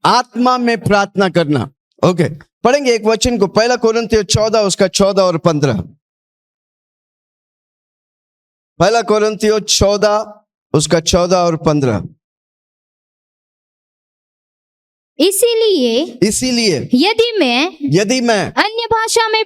आत्मा में प्रार्थना करना। ओके, पढ़ेंगे एक वचन को, 1 कोरिन्थियों 14 उसका 14 और 15। 1 कोरिन्थियों 14 उसका 14 और 15। इसीलिए यदि मैं अन्य भाषा में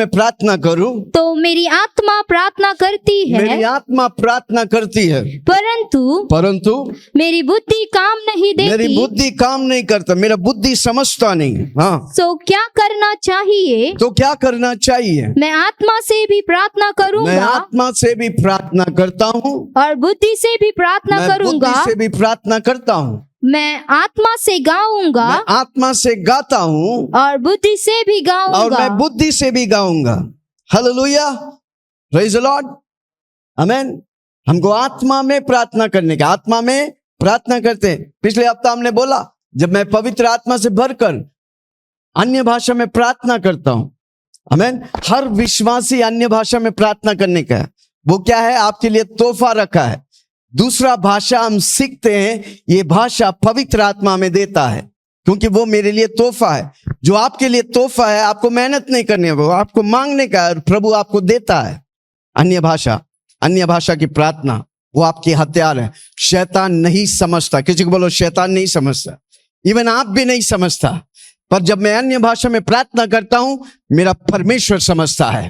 प्रार्थना करूं तो मेरी आत्मा प्रार्थना करती मेरी है, आत्मा प्रार्थना करती है, परंतु मेरी बुद्धि काम नहीं मेरी देती। बुद्धि काम नहीं करता, मेरा बुद्धि समझता नहीं। हाँ, तो क्या करना चाहिए? तो क्या करना चाहिए? मैं आत्मा से भी प्रार्थना मैं करूंगा आत्मा से भी प्रार्थना करता हूँ, और बुद्धि से भी प्रार्थना मैं करूंगा। बुद्धि से भी प्रार्थना करता हूँ, मैं आत्मा से गाऊंगा मैं आत्मा से गाता हूँ और बुद्धि से भी और गाऊंगा। मैं बुद्धि से भी गाऊंगा। हालेलुया, प्रेज द लॉर्ड, आमेन। हमको आत्मा में प्रार्थना करने का, आत्मा में प्रार्थना करते हैं। पिछले हफ्ता हमने बोला, जब मैं पवित्र आत्मा से भरकर अन्य भाषा में प्रार्थना करता हूं, आमेन। हर विश्वासी अन्य भाषा में प्रार्थना करने का है। वो क्या है? आपके लिए तोहफा रखा है। दूसरा भाषा हम सीखते हैं, ये भाषा पवित्र आत्मा में देता है, क्योंकि वो मेरे लिए तोहफा है। जो आपके लिए तोहफा है, आपको मेहनत नहीं करनी है, वो आपको मांगने का है और प्रभु आपको देता है। अन्य भाषा की प्रार्थना वो आपकी हथियार है। शैतान नहीं समझता, किसी को बोलो शैतान नहीं समझता, इवन आप भी नहीं समझता। पर जब मैं अन्य भाषा में प्रार्थना करता हूं, मेरा परमेश्वर समझता है।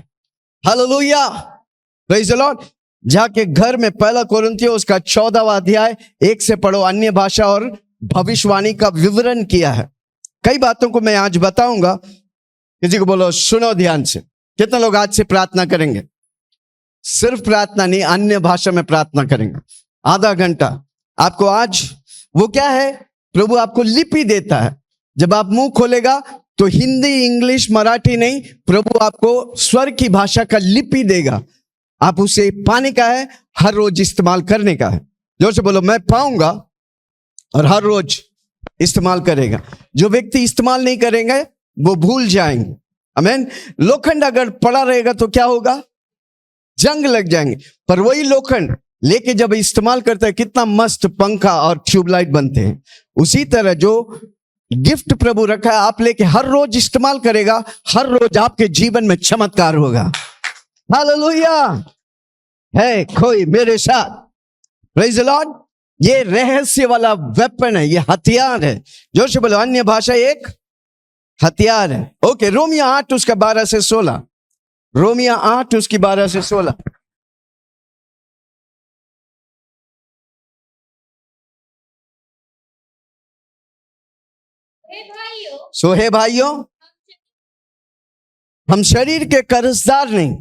Hallelujah, praise the Lord. जाके घर में 1 कोरिन्थियों उसका 14वां अध्याय 1 से पढ़ो। अन्य भाषा और भविष्यवाणी का विवरण किया है। कई बातों को मैं आज बताऊंगा। किसी को बोलो सुनो ध्यान से। कितने लोग आज से प्रार्थना करेंगे? सिर्फ प्रार्थना नहीं, अन्य भाषा में प्रार्थना करेंगे। आधा घंटा आपको आज, वो क्या है? प्रभु आपको लिपि देता है। जब आप मुंह खोलेगा तो हिंदी, इंग्लिश, मराठी नहीं, प्रभु आपको स्वर की भाषा का लिपि देगा। आप उसे पाने का है, हर रोज इस्तेमाल करने का है। जोर से बोलो मैं पाऊंगा और हर रोज इस्तेमाल करेगा। जो व्यक्ति इस्तेमाल नहीं करेंगे वो भूल जाएंगे। आमीन। लोखंड अगर पड़ा रहेगा तो क्या होगा? जंग लग जाएंगे। पर वही लोखंड लेके जब इस्तेमाल करता है, कितना मस्त पंखा और ट्यूबलाइट बनते हैं। उसी तरह जो गिफ्ट प्रभु रखा है, आप लेके हर रोज इस्तेमाल करेगा, हर रोज आपके जीवन में चमत्कार होगा। हालेलुया, है कोई मेरे साथ? Praise the Lord. ये रहस्य वाला वेपन है, ये हथियार है। जोर से बोलो अन्य भाषा एक हथियार है। ओके, रोमियो 8 उसका 12 से 16। रोमियो 8 उसकी 12 से 16। सो हे भाइयों, हम शरीर के कर्जदार नहीं,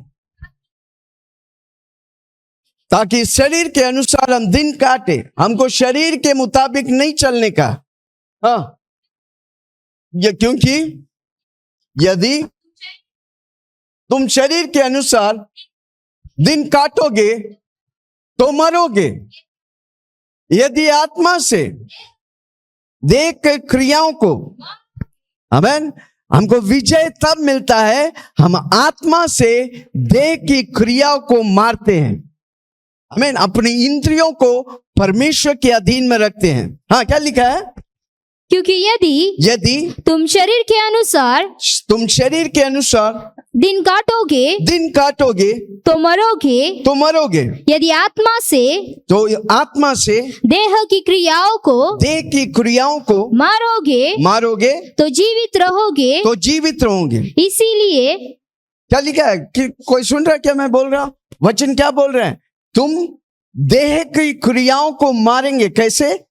ताकि शरीर के अनुसार हम दिन काटे। हमको शरीर के मुताबिक नहीं चलने का। हाँ, ये क्योंकि यदि तुम शरीर के अनुसार दिन काटोगे तो मरोगे। यदि आत्मा से देह के क्रियाओं को, आमीन, हमको विजय तब मिलता है हम आत्मा से देह की क्रियाओं को मारते हैं। आमीन। अपनी इंद्रियों को परमेश्वर के अधीन में रखते हैं। हाँ, क्या लिखा है? क्योंकि यदि तुम शरीर के अनुसार दिन काटोगे तो मरोगे। यदि आत्मा से देह की क्रियाओं को मारोगे तो जीवित रहोगे। इसीलिए क्या लिखा है? कि कोई सुन रहा है क्या मैं बोल रहा हूं? वचन क्या बोल रहे हैं? तुम देह की क्रियाओं को मारेंगे। कैसे?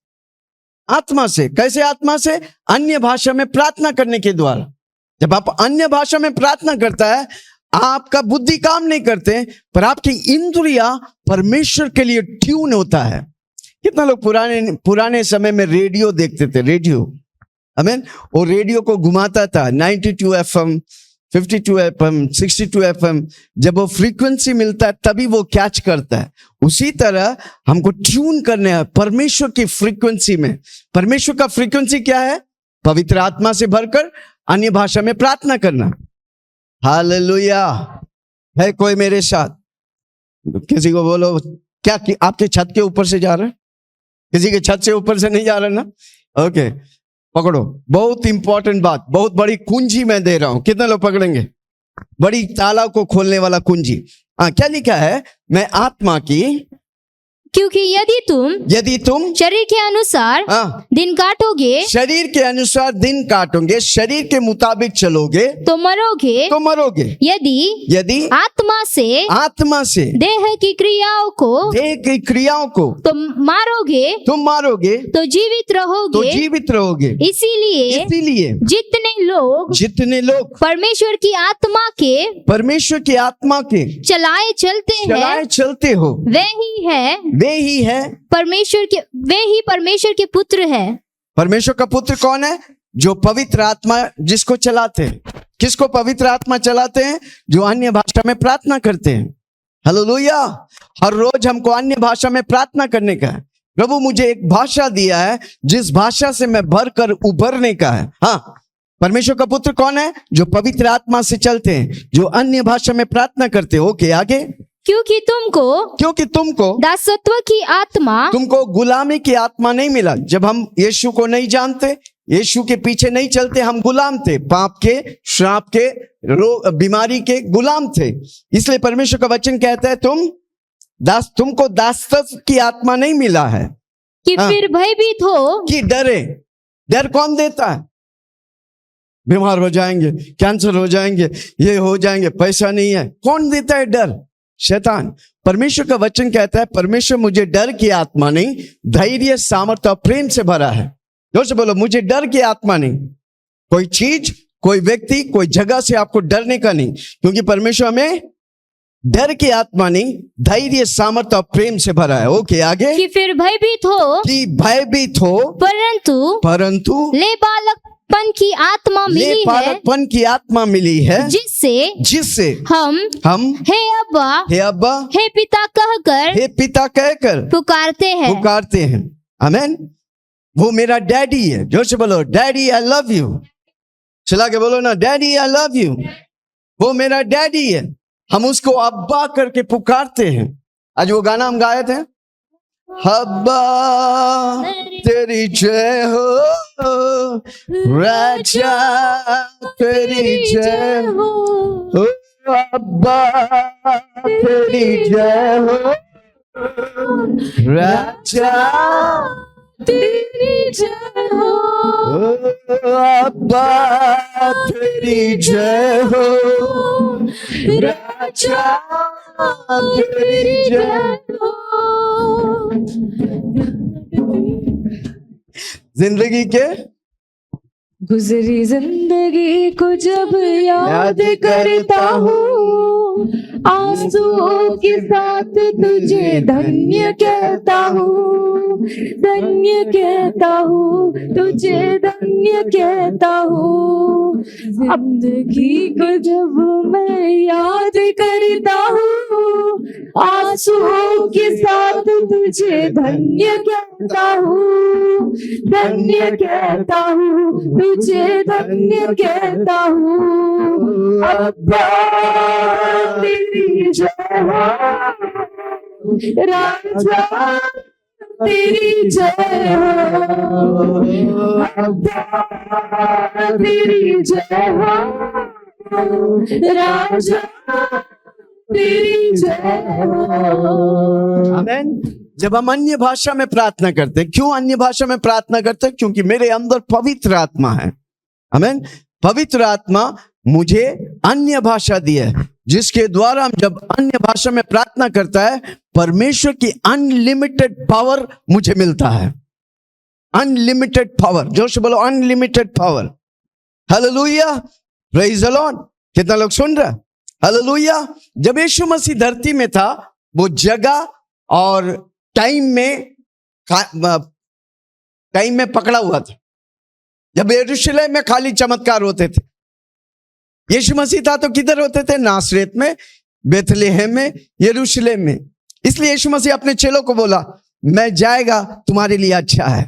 आत्मा से। कैसे आत्मा से? अन्य भाषा में प्रार्थना करने के द्वारा। जब आप अन्य भाषा में प्रार्थना करता है, आपका बुद्धि काम नहीं करते, पर आपकी इंद्रियां परमेश्वर के लिए ट्यून होता है। कितना लोग पुराने समय में रेडियो देखते थे? रेडियो, आमीन। वो रेडियो को घुमाता था 92 FM, 52 FM, 62 FM। जब वो फ्रीक्वेंसी मिलता है तभी वो कैच करता है। उसी तरह हमको ट्यून करने हैं परमेश्वर की फ्रीक्वेंसी में। परमेश्वर का फ्रीक्वेंसी क्या है? पवित्र आत्मा से भरकर अन्य भाषा में प्रार्थना करना। हालेलुया, है कोई मेरे साथ? किसी को बोलो क्या कि आपके छत के ऊपर से जा रहा है? किसी के छत से ऊपर से नहीं जा रहा ना? ओके, पकड़ो, बहुत इंपॉर्टेंट बात, बहुत बड़ी कुंजी मैं दे रहा हूं, कितने लोग पकड़ेंगे? बड़ी ताला को खोलने वाला कुंजी। हाँ, क्या लिखा है? मैं आत्मा की, क्योंकि यदि तुम शरीर के अनुसार हाँ, दिन काटोगे, शरीर के अनुसार दिन काटोगे, शरीर के मुताबिक चलोगे तो मरोगे। तो मरोगे। यदि आत्मा से देह की क्रियाओं को तुम मारोगे तो जीवित रहोगे। इसीलिए जितने लोग परमेश्वर की आत्मा के चलाए चलते हो, वे ही है परमेश्वर के पुत्र है। परमेश्वर का पुत्र कौन है? जो पवित्र आत्मा जिसको चलाते हैं। किसको पवित्र आत्मा चलाते हैं? जो अन्य भाषा में प्रार्थना करते हैं। हालेलुया। हर रोज हमको अन्य भाषा में प्रार्थना करने का है। प्रभु मुझे एक भाषा दिया है जिस भाषा से मैं भरकर उभरने का है। हाँ, परमेश्वर का पुत्र कौन है? जो पवित्र आत्मा से चलते हैं, जो अन्य भाषा में प्रार्थना करते हैं। ओके, आगे। क्योंकि तुमको दासत्व की आत्मा, तुमको गुलामी की आत्मा नहीं मिला। जब हम यीशु को नहीं जानते, यीशु के पीछे नहीं चलते, हम गुलाम थे, पाप के, श्राप के, बीमारी के गुलाम थे। इसलिए परमेश्वर का वचन कहता है तुमको दासत्व की आत्मा नहीं मिला है कि फिर भयभीत हो, कि डरे। डर कौन देता है? बीमार हो जाएंगे, कैंसर हो जाएंगे, ये हो जाएंगे, पैसा नहीं है, कौन देता है डर? शैतान। परमेश्वर का वचन कहता है परमेश्वर मुझे डर की आत्मा नहीं, धैर्य, सामर्थ्य और प्रेम से भरा है। जोर से बोलो, मुझे डर की आत्मा नहीं। कोई चीज, कोई व्यक्ति, कोई जगह से आपको डरने का नहीं, क्योंकि परमेश्वर हमें डर की आत्मा नहीं, धैर्य, सामर्थ्य और प्रेम से भरा है। ओके, आगे। कि फिर भयभीत हो, परंतु ले बालकपन की आत्मा मिली है, जिससे हम हे अब्बा, हे पिता कहकर पुकारते हैं। आमीन। वो मेरा डैडी है। जोर से बोलो, डैडी आई लव यू। चला के बोलो ना, डैडी आई लव यू। वो मेरा डैडी है। हम उसको अब्बा करके पुकारते हैं। आज वो गाना हम गाए थे, अब्बा तेरी जय हो, राजा तेरी जय हो, अब्बा तेरी जय हो, राजा तेरी जय हो, अब्बा तेरी जय हो, राजा तेरी जय हो। जिंदगी के गुजरी जिंदगी को जब याद करता हूँ, आंसुओं के साथ तुझे धन्य कहता हूँ, धन्य कहता हूँ, तुझे धन्य कहता हूँ। जिंदगी को जब मैं याद करता हूँ, आंसुओं के साथ तुझे धन्य कहता हूँ, धन्य कहता हूँ, तुझे धन्य कहता हूँ। अब्बा तेरी जय हो, राजा तेरी जय हो, अब्बा तेरी जय हो, राजा तेरी जय हो। आमीन। जब हम अन्य भाषा में प्रार्थना करते हैं, क्यों अन्य भाषा में प्रार्थना करते हैं? क्योंकि मेरे अंदर पवित्र आत्मा है। आमीन। पवित्र आत्मा मुझे अन्य भाषा दी है, जिसके द्वारा हम जब अन्य भाषा में प्रार्थना करता है, परमेश्वर की अनलिमिटेड पावर मुझे मिलता है। Unlimited power. जोर से बोलो, unlimited power. Hallelujah, praise the Lord. कितना लोग सुन रहे? हालेलुया। जब यीशु मसीह धरती में था, वो जगह और टाइम में पकड़ा हुआ था। जब यरूशलेम में खाली चमत्कार होते थे, यीशु मसीह था तो किधर होते थे? नासरेत में, बेथलेहम में, यरूशलेम में। इसलिए यीशु मसीह अपने चेलों को बोला, मैं जाएगा तुम्हारे लिए अच्छा है।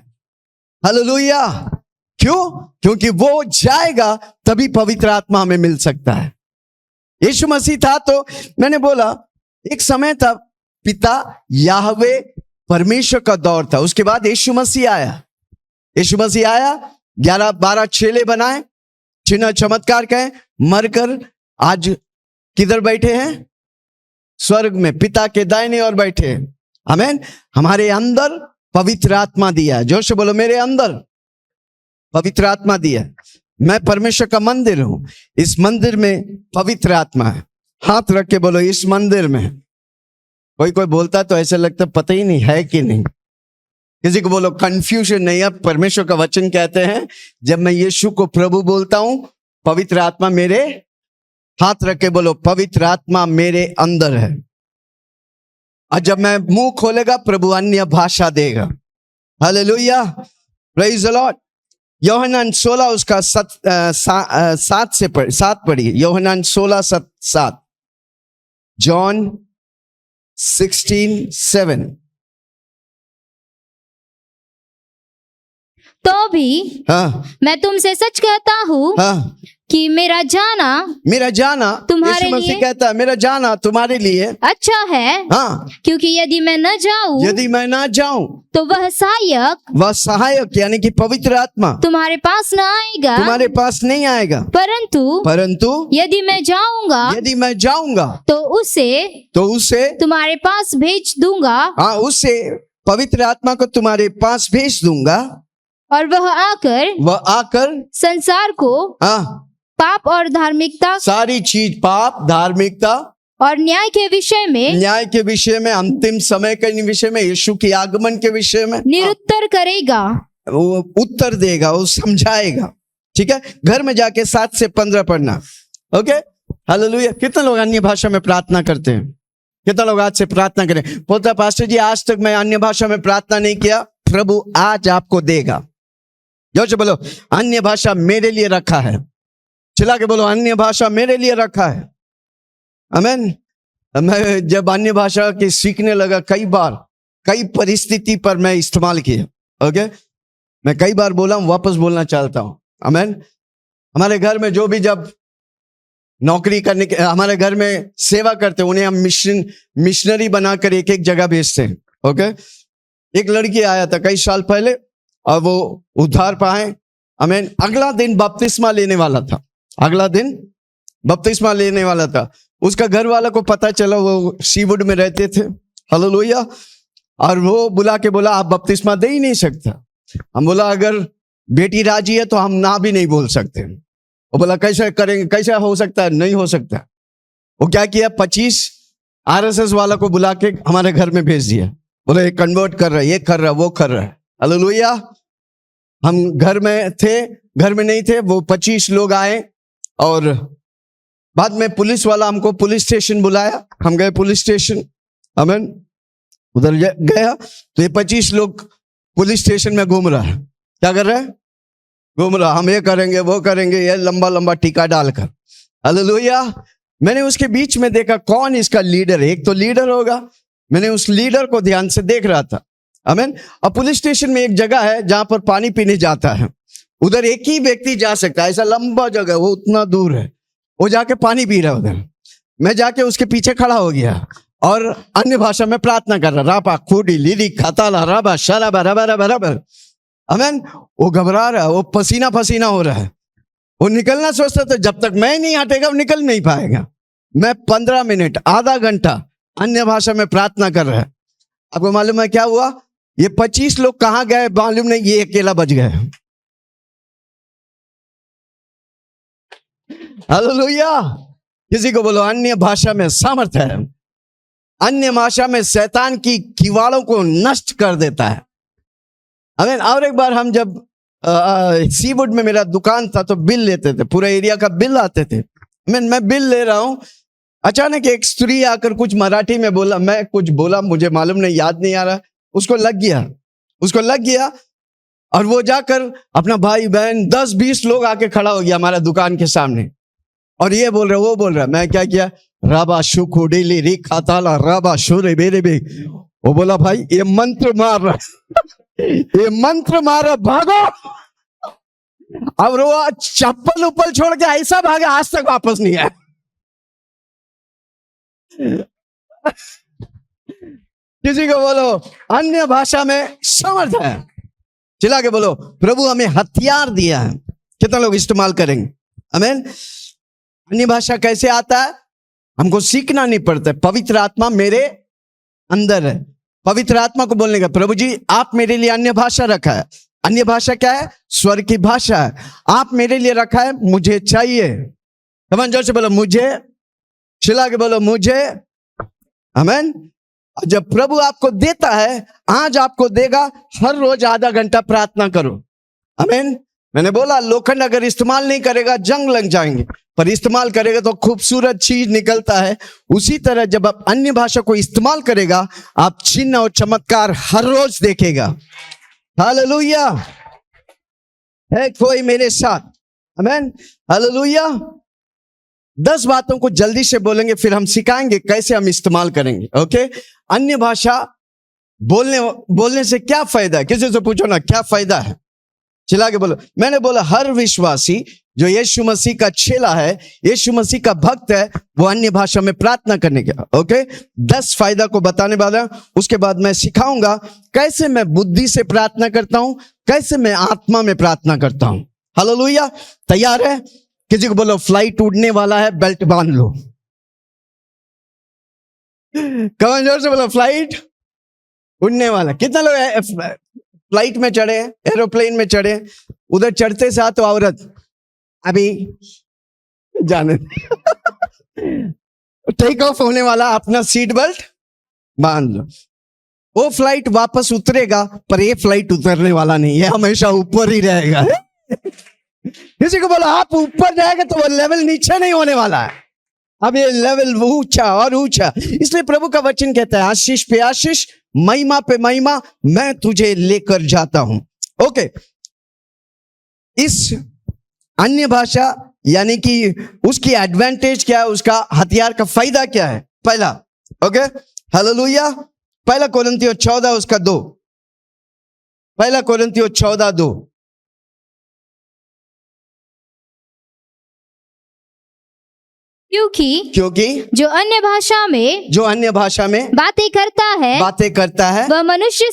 हालेलुया। क्यों? क्योंकि वो जाएगा तभी पवित्र आत्मा हमें मिल सकता है। यीशु मसीह था तो मैंने बोला, एक समय था पिता याहवे परमेश्वर का दौर था, उसके बाद यीशु मसीह आया। यीशु मसीह आया, 11-12 चेले बनाए, चिन्ह चमत्कार कहे, मरकर आज किधर बैठे हैं? स्वर्ग में पिता के दाहिने ओर बैठे हैं। आमीन। हमारे अंदर पवित्र आत्मा दिया है। जोर से बोलो, मेरे अंदर पवित्र आत्मा दिया है। मैं परमेश्वर का मंदिर हूं। इस मंदिर में पवित्र आत्मा है। हाथ रख के बोलो, इस मंदिर में। कोई कोई बोलता तो ऐसा लगता पता ही नहीं है कि नहीं। किसी को बोलो कंफ्यूजन नहीं है। परमेश्वर का वचन कहते हैं, जब मैं यीशु को प्रभु बोलता हूं, पवित्र आत्मा मेरे, हाथ रख के बोलो, पवित्र आत्मा मेरे अंदर है। और जब मैं मुंह खोलेगा, प्रभु अन्य भाषा देगा। Hallelujah, praise the Lord. Yohanna 16 उसका 7 पढ़िए। योहन्ना 16:7। जॉन 16:7। तो भी मैं तुमसे सच कहता हूँ कि मेरा जाना तुम्हारे यीशु मसीह लिए कहता है, मेरा जाना तुम्हारे लिए अच्छा है। क्योंकि यदि मैं न जाऊं तो वह सहायक यानी कि पवित्र आत्मा तुम्हारे पास न आएगा, तुम्हारे पास नहीं आएगा। परंतु यदि मैं जाऊंगा तो उसे तुम्हारे पास भेज दूंगा। उससे पवित्र आत्मा को तुम्हारे पास भेज दूंगा, और वह आकर संसार को पाप और धार्मिकता, सारी चीज, पाप, धार्मिकता और न्याय के विषय में, अंतिम समय के विषय में, यीशु के आगमन के विषय में निरुत्तर करेगा। वो उत्तर देगा, वो समझाएगा। ठीक है, घर में जाके 7 से 15 पढ़ना। Okay, hallelujah. कितने लोग अन्य भाषा में प्रार्थना करते हैं? कितने लोग आज से प्रार्थना करें? बोलता पास्टर जी, आज तक मैं अन्य भाषा में प्रार्थना नहीं किया। प्रभु आज आपको देगा। जो बोलो, अन्य भाषा मेरे लिए रखा है। चिल्ला के बोलो, अन्य भाषा मेरे लिए रखा है। आमीन। मैं जब अन्य भाषा के सीखने लगा, कई परिस्थिति पर मैं इस्तेमाल किया। ओके, मैं कई बार बोला हूं, वापस बोलना चाहता हूं। आमीन। हमारे घर में जो भी जब नौकरी करने के, हमारे घर में सेवा करते, उन्हें हम मिशनरी बनाकर एक एक जगह भेजते हैं। ओके, एक लड़की आया था कई साल पहले, और वो उद्धार पाए। आमीन। अगला दिन बपतिस्मा लेने वाला था। उसका घर वाला को पता चला, वो सीवुड में रहते थे। हालेलुया। और वो बुला के बोला, आप बपतिस्मा दे ही नहीं सकता। हम बोला, अगर बेटी राजी है तो हम ना भी नहीं बोल सकते। वो बोला, कैसे करेंगे, कैसे हो सकता है? नहीं हो सकता। वो क्या किया, 25 RSS वाला को बुला के हमारे घर में भेज दिया। बोले, ये कन्वर्ट कर रहा है, ये कर रहा है, वो कर रहा है। हालेलुया। हम घर में नहीं थे। वो 25 लोग आए, और बाद में पुलिस वाला हमको पुलिस स्टेशन बुलाया। हम गए पुलिस स्टेशन। आमीन। उधर गया तो ये 25 लोग पुलिस स्टेशन में घूम रहा है। क्या कर रहा है? घूम रहा। हम ये करेंगे, वो करेंगे, ये लंबा लंबा टीका डालकर। हालेलुया। मैंने उसके बीच में देखा, कौन इसका लीडर है? एक तो लीडर होगा। मैंने उस लीडर को ध्यान से देख रहा था। आमीन। अब पुलिस स्टेशन में एक जगह है जहां पर पानी पीने जाता है। उधर एक ही व्यक्ति जा सकता है। ऐसा लंबा जगह, वो उतना दूर है। वो जाके पानी पी रहा है उधर। मैं जाके उसके पीछे खड़ा हो गया और अन्य भाषा में प्रार्थना कर रहा, रापा खूडी लीली खताला राबा शराबा रबा रबा रबा। आमीन। वो घबरा रहा है, वो पसीना पसीना हो रहा है। वो निकलना सोचता था, जब तक मैं नहीं हटेगा वो निकल नहीं पाएगा। मैं 15 मिनट, आधा घंटा अन्य भाषा में प्रार्थना कर रहा है। आपको मालूम है क्या हुआ? ये 25 लोग कहां गए मालूम नहीं, ये अकेला बच गए। हालेलुया। किसी को बोलो, अन्य भाषा में सामर्थ है। अन्य भाषा में शैतान की किवाड़ों को नष्ट कर देता है। आमीन। और एक बार हम जब सीवुड में मेरा दुकान था तो बिल लेते थे, पूरे एरिया का बिल आते थे। मैं बिल ले रहा हूं, अचानक एक स्त्री आकर कुछ मराठी में बोला। मैं कुछ बोला, मुझे मालूम नहीं, याद नहीं आ रहा। उसको लग गया और वो जाकर अपना भाई बहन 10-20 लोग आके खड़ा हो गया हमारा दुकान के सामने, और ये बोल रहा, वो बोल रहा। मैं क्या किया, राबा शुकु डेली री खाताला राबा शुरे बेरे बे। वो बोला, भाई ये मंत्र मार रहा ये मंत्र मार रहा, भागो। और वो चप्पल उप्पल छोड़ के ऐसा भागे, आज तक वापस नहीं आया। किसी को बोलो, अन्य भाषा में समर्थ है। चिल्ला के बोलो, प्रभु हमें हथियार दिया है, कितना लोग इस्तेमाल करेंगे? आमीन। अन्य भाषा कैसे आता है? हमको सीखना नहीं पड़ता, पवित्र आत्मा मेरे अंदर है। पवित्र आत्मा को बोलने का, प्रभु जी आप मेरे लिए अन्य भाषा रखा है। अन्य भाषा क्या है? स्वर की भाषा है। आप मेरे लिए रखा है, मुझे चाहिए। कमान जोर से बोलो मुझे, चिल्ला के बोलो मुझे। आमीन। जब प्रभु आपको देता है, आज आपको देगा, हर रोज आधा घंटा प्रार्थना करो। आमीन। मैंने बोला लोखंड अगर इस्तेमाल नहीं करेगा जंग लग जाएंगे, पर इस्तेमाल करेगा तो खूबसूरत चीज निकलता है। उसी तरह जब आप अन्य भाषा को इस्तेमाल करेगा, आप चिन्ह और चमत्कार हर रोज देखेगा। हालेलुया। है कोई मेरे साथ? आमीन। हालेलुया। 10 बातों को जल्दी से बोलेंगे, फिर हम सिखाएंगे कैसे हम इस्तेमाल करेंगे। ओके। अन्य भाषा बोलने से क्या फायदा है? किसी से पूछो ना, क्या फायदा है? चिल्ला के बोलो। मैंने बोला हर विश्वासी जो यीशु मसीह का चेला है, यीशु मसीह का भक्त है, वो अन्य भाषा में प्रार्थना करने का। ओके। 10 फायदा को बताने वाला, उसके बाद मैं सिखाऊंगा कैसे मैं बुद्धि से प्रार्थना करता हूं, कैसे मैं आत्मा में प्रार्थना करता हूं। हालेलुया। तैयार है? किसी को बोलो फ्लाइट उड़ने वाला है, बेल्ट बांध लो। कमान जोर से बोलो फ्लाइट उड़ने वाला। कितना लोग फ्लाइट में चढ़े, एरोप्लेन में चढ़े? उधर चढ़ते साथ तो औरत अभी जाने टेक ऑफ होने वाला, अपना सीट बेल्ट बांध लो। वो फ्लाइट वापस उतरेगा, पर ये फ्लाइट उतरने वाला नहीं, ये हमेशा ऊपर ही रहेगा। किसी को बोला आप ऊपर जाएगा तो वो लेवल नीचे नहीं होने वाला है, अब ये लेवल ऊंचा और ऊंचा। इसलिए प्रभु का वचन कहता है आशीष पे आशीष, महिमा पे महिमा मैं तुझे लेकर जाता हूं। ओके। इस अन्य भाषा यानी कि उसकी एडवांटेज क्या है, उसका हथियार का फायदा क्या है? पहला, ओके, हालेलुया। पहला कोरिन्थियों 14 उसका 2। पहला कोरिन्थियों 14:2। क्योंकि जो अन्य भाषा में बातें करता है वह मनुष्य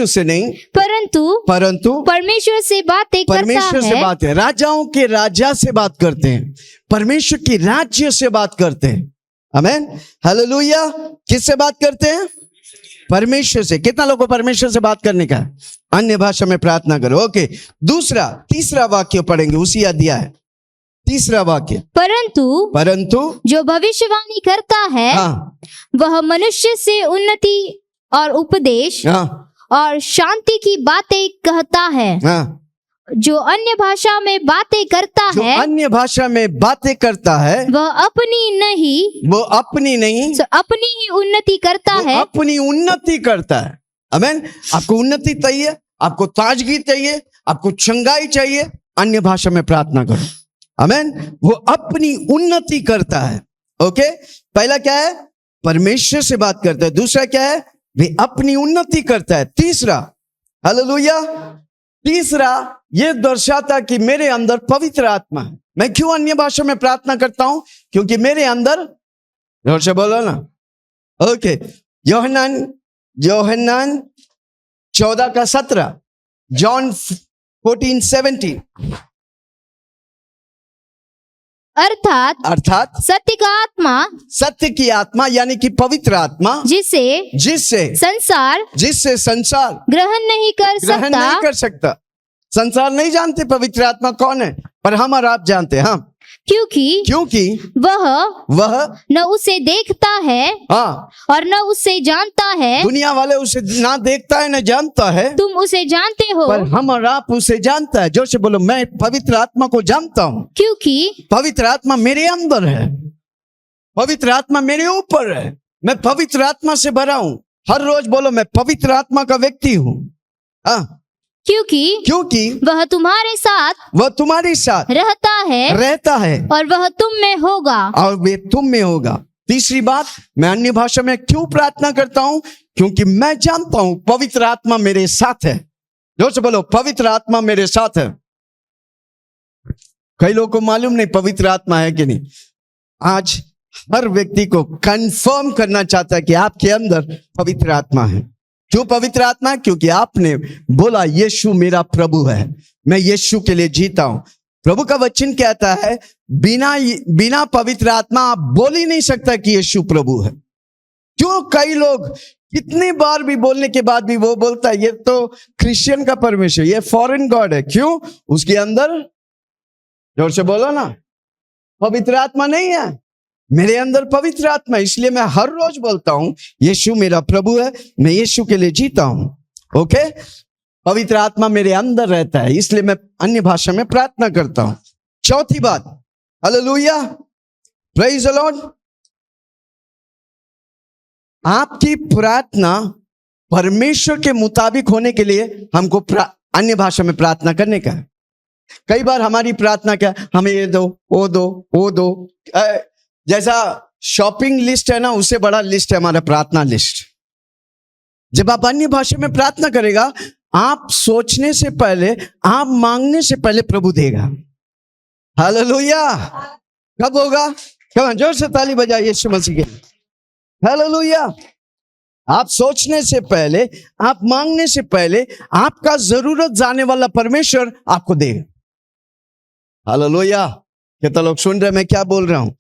से नहीं परंतु परमेश्वर से बातें राजाओं के राजा से बात करते हैं, परमेश्वर की राज्य से बात करते हैं। आमीन। हालेलुया। किससे बात करते हैं? परमेश्वर से। कितना लोगों को परमेश्वर से बात करने का है? अन्य भाषा में प्रार्थना करो। ओके। तीसरा वाक्य पढ़ेंगे उसी अध्याय, तीसरा वाक्य। परंतु जो भविष्यवाणी करता है, हाँ, वह मनुष्य से उन्नति और उपदेश, हाँ, और शांति की बातें कहता है। हाँ। जो अन्य भाषा में बातें करता है वह अपनी नहीं अपनी ही उन्नति करता है। अपनी उन्नति करता है। आमीन। आपको उन्नति चाहिए, आपको ताजगी चाहिए, आपको चंगाई चाहिए, अन्य भाषा में प्रार्थना करो। आमीन। वो अपनी उन्नति करता है। ओके। पहला क्या है? परमेश्वर से बात करता है। दूसरा क्या है? वे अपनी उन्नति करता है। तीसरा, हालेलुया, तीसरा ये दर्शाता कि मेरे अंदर पवित्र आत्मा है। मैं क्यों अन्य भाषा में प्रार्थना करता हूं? क्योंकि मेरे अंदर, जोर से बोलो ना। ओके। यूहन्ना 14:17, जॉन 14:17। अर्थात सत्य की आत्मा यानी कि पवित्र आत्मा, जिससे संसार ग्रहण नहीं कर सकता। संसार नहीं जानते पवित्र आत्मा कौन है, पर हम और आप जानते हैं। हाँ। क्योंकि वह न उसे देखता है, हाँ, और न उसे जानता है। दुनिया वाले उसे ना देखता है न जानता है, तुम उसे जानते हो, पर हम और आप उसे जानता है। जोर से बोलो, मैं पवित्र आत्मा को जानता हूं, क्योंकि पवित्र आत्मा मेरे अंदर है, पवित्र आत्मा मेरे ऊपर है, मैं पवित्र आत्मा से भरा हूं। हर रोज बोलो मैं पवित्र आत्मा का व्यक्ति हूं। हाँ। क्योंकि वह तुम्हारे साथ रहता है और वह तुम में होगा। तीसरी बात, मैं अन्य भाषा में क्यों प्रार्थना करता हूं? क्योंकि मैं जानता हूं पवित्र आत्मा मेरे साथ है। जोर से बोलो, पवित्र आत्मा मेरे साथ है। कई लोगों को मालूम नहीं पवित्र आत्मा है कि नहीं। आज हर व्यक्ति को कंफर्म करना चाहता है कि आपके अंदर पवित्र आत्मा है। क्यों पवित्र आत्मा? क्योंकि आपने बोला यीशु मेरा प्रभु है, मैं यीशु के लिए जीता हूं। प्रभु का वचन कहता है बिना पवित्र आत्मा आप बोल ही नहीं सकता कि यीशु प्रभु है। क्यों कई लोग कितनी बार भी बोलने के बाद भी वो बोलता है ये तो क्रिश्चियन का परमेश्वर, ये फॉरेन गॉड है। क्यों? उसके अंदर, जोर से बोलो ना, पवित्र आत्मा नहीं है। मेरे अंदर पवित्र आत्मा है, इसलिए मैं हर रोज बोलता हूं यीशु मेरा प्रभु है, मैं यीशु के लिए जीता हूं। ओके, पवित्र आत्मा मेरे अंदर रहता है, इसलिए मैं अन्य भाषा में प्रार्थना करता हूं। चौथी बात, हालेलुया, प्रेज द लॉर्ड। आपकी प्रार्थना परमेश्वर के मुताबिक होने के लिए हमको अन्य भाषा में प्रार्थना करने का है। कई बार हमारी प्रार्थना क्या, हमें ये दो, वो दो, वो दो। जैसा शॉपिंग लिस्ट है ना, उससे बड़ा लिस्ट है हमारा प्रार्थना लिस्ट। जब आप अन्य भाषा में प्रार्थना करेगा, आप सोचने से पहले, आप मांगने से पहले प्रभु देगा। हालेलुया। कब होगा? कब? जोर से ताली बजाइए यीशु मसीह के लिए। हालेलुया। आप सोचने से पहले, आप मांगने से पहले, आपका जरूरत जाने वाला परमेश्वर आपको देगा। हालेलुया। कितना लोग सुन रहे हैं मैं क्या बोल रहा हूं?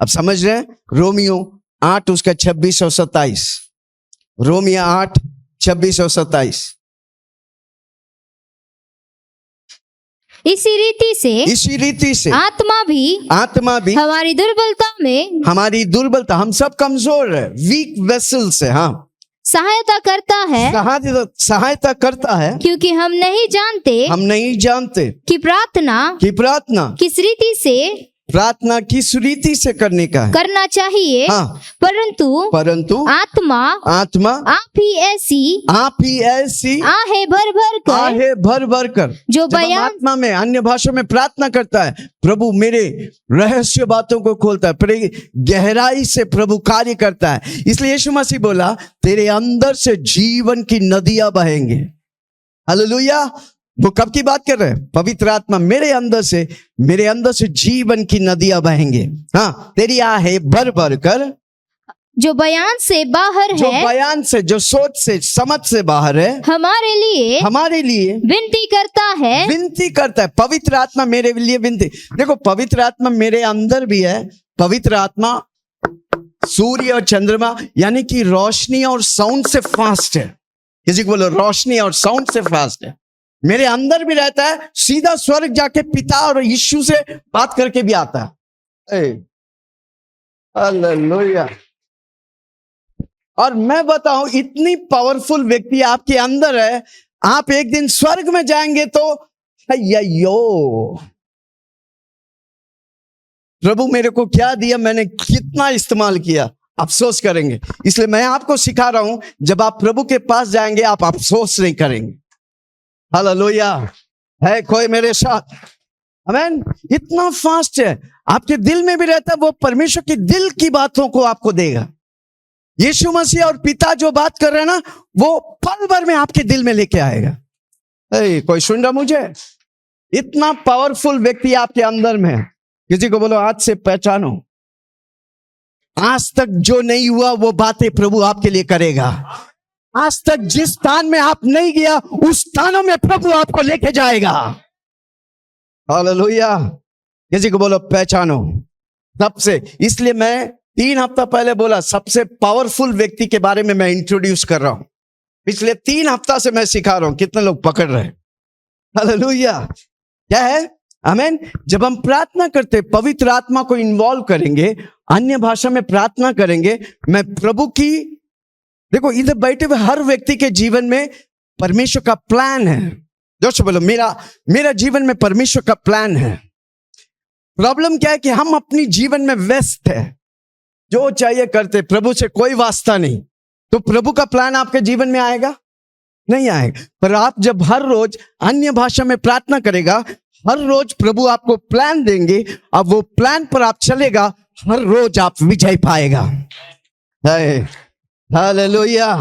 अब समझ रहे हैं? रोमियो 8 उसका 26 और 27। रोमियो 8 26 और 27। इसी रीति से आत्मा भी हमारी दुर्बलता, हम सब कमजोर है, वीक वेसल्स है, हाँ, सहायता करता है क्योंकि हम नहीं जानते कि प्रार्थना किस रीति से करना चाहिए, हाँ, परंतु आत्मा आप ही ऐसी आहे भर कर जो बयान आत्मा में अन्य भाषा में प्रार्थना करता है, प्रभु मेरे रहस्य बातों को खोलता है, गहराई से प्रभु कार्य करता है। इसलिए यीशु मसीह बोला तेरे अंदर से जीवन की नदियां बहेंगे। हालेलुया। वो कब की बात कर रहे हैं? पवित्र आत्मा मेरे अंदर से जीवन की नदियां बहेंगे। हाँ, तेरी आहे भर कर जो बयान से बाहर है, जो सोच से समझ से बाहर है, हमारे लिए विनती करता है। पवित्र आत्मा मेरे लिए विनती। देखो, पवित्र आत्मा मेरे अंदर भी है। पवित्र आत्मा सूर्य और चंद्रमा यानी कि रोशनी और साउंड से फास्ट है। किसी को बोलो रोशनी और साउंड से फास्ट है। मेरे अंदर भी रहता है, सीधा स्वर्ग जाके पिता और यीशु से बात करके भी आता है। हालेलुया। और मैं बताऊं, इतनी पावरफुल व्यक्ति आपके अंदर है, आप एक दिन स्वर्ग में जाएंगे तो अय्यो, प्रभु मेरे को क्या दिया, मैंने कितना इस्तेमाल किया, अफसोस करेंगे। इसलिए मैं आपको सिखा रहा हूं, जब आप प्रभु के पास जाएंगे आप अफसोस नहीं करेंगे। हालेलुया। है कोई मेरे साथ? आमीन। इतना फास्ट है, आपके दिल में भी रहता है, वो परमेश्वर की दिल की बातों को आपको देगा। यीशु मसीह और पिता जो बात कर रहे हैं ना, वो पल भर में आपके दिल में लेके आएगा। कोई सुन रहा मुझे? इतना पावरफुल व्यक्ति आपके अंदर में है। किसी को बोलो आज से पहचानो, आज तक जो नहीं हुआ वो बातें प्रभु आपके लिए करेगा। आज तक जिस स्थान में आप नहीं गया, उस स्थानों में प्रभु आपको लेके जाएगा। हालेलुया। किसी को बोलो पहचानो सबसे। इसलिए मैं 3 हफ्ता पहले बोला सबसे पावरफुल व्यक्ति के बारे में मैं इंट्रोड्यूस कर रहा हूं। पिछले 3 हफ्ता से मैं सिखा रहा हूं, कितने लोग पकड़ रहे हैं? हालेलुया। क्या है? आमीन। जब हम प्रार्थना करते, पवित्र आत्मा को इन्वॉल्व करेंगे, अन्य भाषा में प्रार्थना करेंगे, मैं प्रभु की, देखो इधर बैठे हुए हर व्यक्ति के जीवन में परमेश्वर का प्लान है। दोस्तों बोलो मेरा जीवन में परमेश्वर का प्लान है। प्रॉब्लम क्या है कि हम अपनी जीवन में व्यस्त है, जो चाहिए करते, प्रभु से कोई वास्ता नहीं। तो प्रभु का प्लान आपके जीवन में आएगा? नहीं आएगा। पर आप जब हर रोज अन्य भाषा में प्रार्थना करेगा, हर रोज प्रभु आपको प्लान देंगे, अब वो प्लान पर आप चलेगा, हर रोज आप विजय पाएगा। हालेलुया।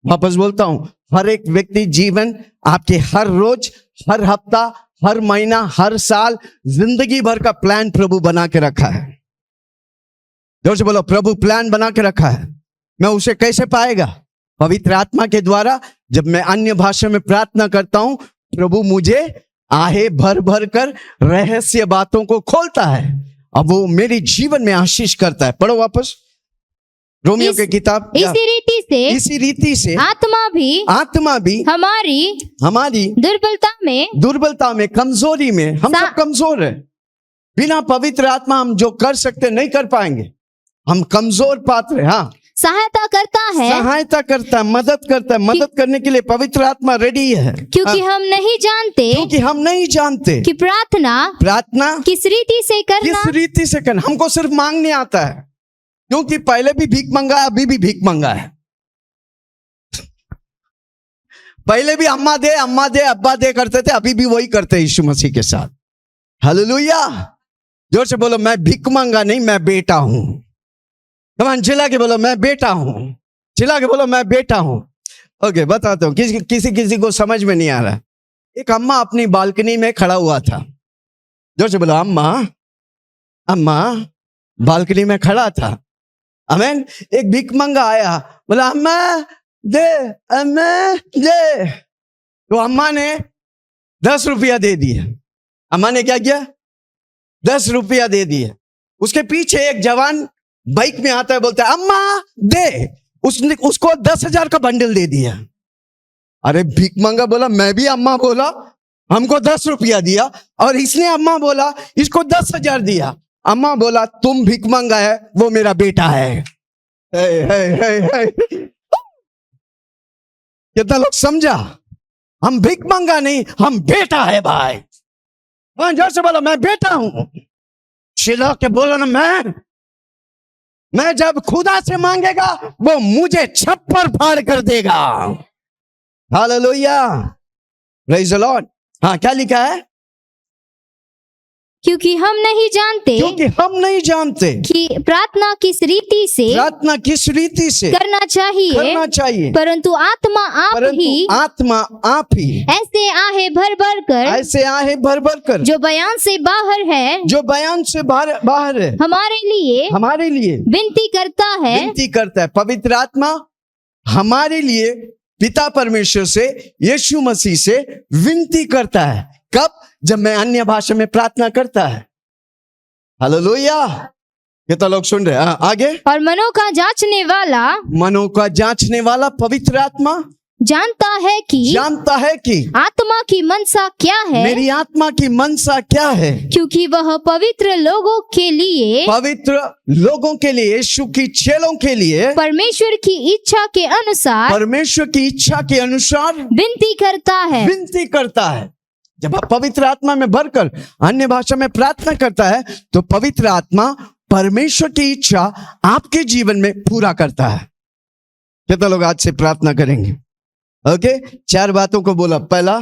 वापस बोलता हूं, हर एक व्यक्ति जीवन आपके हर रोज, हर हफ्ता, हर महीना, हर साल, जिंदगी भर का प्लान प्रभु बना के रखा है। जोर से बोलो प्रभु प्लान बना के रखा है। मैं उसे कैसे पाएगा? पवित्र आत्मा के द्वारा। जब मैं अन्य भाषा में प्रार्थना करता हूं, प्रभु मुझे आहे भर भर कर रहस्य बातों को खोलता है, अब वो मेरे जीवन में आशीष करता है। पढ़ो वापस रोमियो की किताब। इसी रीति से आत्मा भी हमारी दुर्बलता में कमजोरी में, हम सब कमजोर है। बिना पवित्र आत्मा हम जो कर सकते नहीं कर पाएंगे, हम कमजोर पात्र। हाँ, सहायता करता है, मदद करता है। मदद करने के लिए पवित्र आत्मा रेडी है, क्योंकि हम नहीं जानते कि प्रार्थना किस रीति से करना। हमको सिर्फ मांगने आता है, क्योंकि पहले भी भीख मंगा है, अभी भी भीख मंगा है। पहले भी अम्मा दे अब्बा दे करते थे, अभी भी वही करते हैं यीशु मसीह के साथ। हालेलुया। जोर से बोलो, मैं भीख मंगा नहीं, मैं बेटा हूं। कमान चिल्ला के बोलो, मैं बेटा हूं। चिल्ला के बोलो, मैं बेटा हूं। ओके, बताता हूं, किसी को समझ में नहीं आ रहा। एक अम्मा अपनी बालकनी में खड़ा हुआ था। जोर से बोलो, अम्मा बालकनी में खड़ा था। आमीन। एक भीख मंगा आया, बोला अम्मा दे। तो अम्मा ने 10 रुपया दे दिया। अम्मा ने क्या किया? 10 रुपया दे दिया। उसके पीछे एक जवान बाइक में आता है, बोलता है अम्मा दे। उसने उसको 10,000 का बंडल दे दिया। अरे भीख मंगा बोला, मैं भी अम्मा बोला, हमको 10 रुपया दिया, और इसने अम्मा बोला इसको 10,000 दिया। अम्मा बोला तुम भीख मंगा है, वो मेरा बेटा है। कितना लोग समझा? हम भीख मंगा नहीं, हम बेटा है भाई। जोर से बोलो, मैं बेटा हूं। चिल्ला के बोलो ना, मैं जब खुदा से मांगेगा वो मुझे छप्पर फाड़ कर देगा। Hallelujah, praise the Lord. हाँ, क्या लिखा है? क्योंकि हम नहीं जानते कि प्रार्थना किस रीति से करना चाहिए, परंतु आत्मा आप ही ऐसे आहे भर भर कर जो बयान से बाहर है हमारे लिए विनती करता है। पवित्र आत्मा हमारे लिए पिता परमेश्वर से, यीशु मसीह से विनती करता है। कब? जब मैं अन्य भाषा में प्रार्थना करता है। हालेलुया। कितना लोग सुन रहे हैं? आगे। और मनों का जांचने वाला पवित्र आत्मा जानता है कि आत्मा की मनसा क्या है, मेरी आत्मा की मनसा क्या है, क्योंकि वह पवित्र लोगों के लिए, यीशु की चेलों के लिए परमेश्वर की इच्छा के अनुसार विनती करता है। जब आप पवित्र आत्मा में भरकर अन्य भाषा में प्रार्थना करता है, तो पवित्र आत्मा परमेश्वर की इच्छा आपके जीवन में पूरा करता है। कितना लोग आज से प्रार्थना करेंगे? ओके, 4 बातों को बोला। पहला,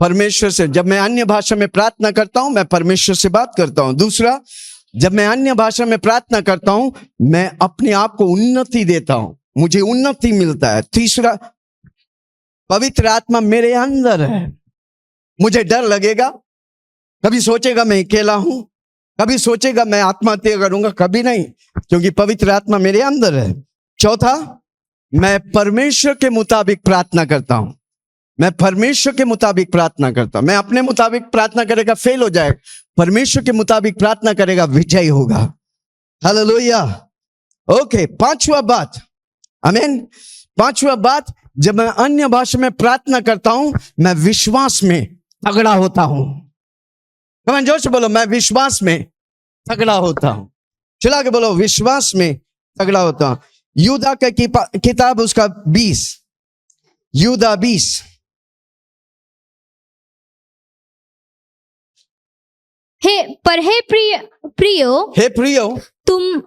परमेश्वर से, जब मैं अन्य भाषा में प्रार्थना करता हूं, मैं परमेश्वर से बात करता हूं। दूसरा, जब मैं अन्य भाषा में प्रार्थना करता हूं, मैं अपने आप को उन्नति देता हूं, मुझे उन्नति मिलता है। तीसरा, पवित्र आत्मा मेरे अंदर है। मुझे डर लगेगा, कभी सोचेगा मैं अकेला हूं, कभी सोचेगा मैं आत्महत्या करूंगा, कभी नहीं, क्योंकि पवित्र आत्मा मेरे अंदर है। चौथा, मैं परमेश्वर के मुताबिक प्रार्थना करता हूं। मैं अपने मुताबिक प्रार्थना करेगा फेल हो जाएगा, परमेश्वर के मुताबिक प्रार्थना करेगा विजय होगा। हालेलुया। ओके, 5वां बात, आमीन। 5वां बात, जब मैं अन्य भाषा में प्रार्थना करता हूं, मैं विश्वास में तगड़ा होता हूं। कमेंट जोर से बोलो, मैं विश्वास में तगड़ा होता हूं। चला के बोलो, विश्वास में तगड़ा होता हूं। यूदा का किताब उसका 20, यूदा 20। हे प्रियो, तुम